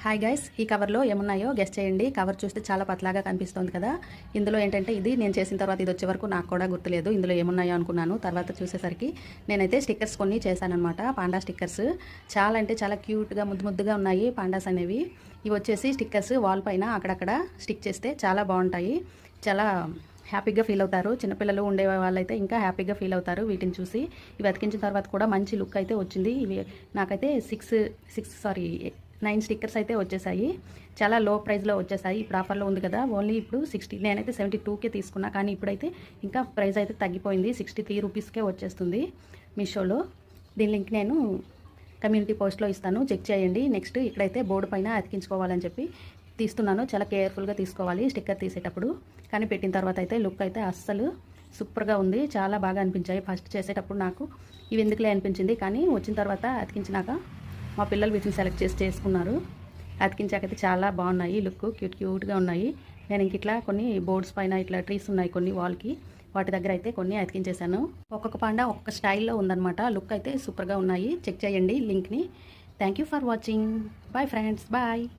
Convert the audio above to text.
Hi guys, ఈ కవర్లో ఏమున్నాయో గెస్ చేయండి. కవర్ చూస్తే చాలా పతలాగా కనిపిస్తుంది కదా. ఇందులో ఏంటంటే ఇది నేను చేసిన తర్వాత ఇది వచ్చే వరకు నాకు కూడా గుర్తులేదు ఇందులో ఏమున్నాయో అనుకున్నాను. తర్వాత చూసేసరికి నేనైతే స్టిక్కర్స్ కొన్ని చేశానమాట. పాండా స్టిక్కర్స్ చాలా అంటే చాలా క్యూట్గా ముద్దుగా ఉన్నాయి పాండాస్ అనేవి. ఇవి వచ్చేసి స్టిక్కర్స్ వాల్ పైన అక్కడక్కడ స్టిక్ చేస్తే చాలా బాగుంటాయి. చాలా హ్యాపీగా ఫీల్ అవుతారు. చిన్నపిల్లలు ఉండే వాళ్ళైతే ఇంకా హ్యాపీగా ఫీల్ అవుతారు వీటిని చూసి. ఇవి అతికించిన తర్వాత కూడా మంచి లుక్ అయితే వచ్చింది. ఇవి నాకైతే 9 స్టిక్కర్స్ అయితే వచ్చేసాయి. చాలా లో ప్రైస్లో వచ్చేసాయి. ఇప్పుడు ఆఫర్లో ఉంది కదా, ఓన్లీ ఇప్పుడు 60. నేనైతే 72కే తీసుకున్నా, కానీ ఇప్పుడైతే ఇంకా ప్రైస్ అయితే తగ్గిపోయింది. 63 రూపీస్కే వచ్చేస్తుంది మీషోలో. దీని లింక్ నేను కమ్యూనిటీ పోస్ట్లో ఇస్తాను, చెక్ చేయండి. నెక్స్ట్ ఇక్కడైతే బోర్డు పైన అతికించుకోవాలని చెప్పి తీస్తున్నాను. చాలా కేర్ఫుల్గా తీసుకోవాలి స్టిక్కర్ తీసేటప్పుడు. కానీ పెట్టిన తర్వాత అయితే లుక్ అయితే అస్సలు సూపర్గా ఉంది. చాలా బాగా అనిపించాయి. ఫస్ట్ చేసేటప్పుడు నాకు ఇవి ఎందుకులే అనిపించింది, కానీ వచ్చిన తర్వాత అతికించినాక మా పిల్లలు వీటిని సెలెక్ట్ చేసి చేసుకున్నారు. అతికించాకైతే చాలా బాగున్నాయి. లుక్ క్యూట్గా ఉన్నాయి. నేను ఇంక ఇట్లా కొన్ని బోర్డ్స్ పైన ఇట్లా ట్రీస్ ఉన్నాయి కొన్ని వాల్కి, వాటి దగ్గర అయితే కొన్ని అతికించేశాను. ఒక్కొక్క పాండా ఒక్కొక్క స్టైల్లో ఉందన్నమాట. లుక్ అయితే సూపర్గా ఉన్నాయి. చెక్ చేయండి లింక్ని. Thank you for watching. Bye friends, bye.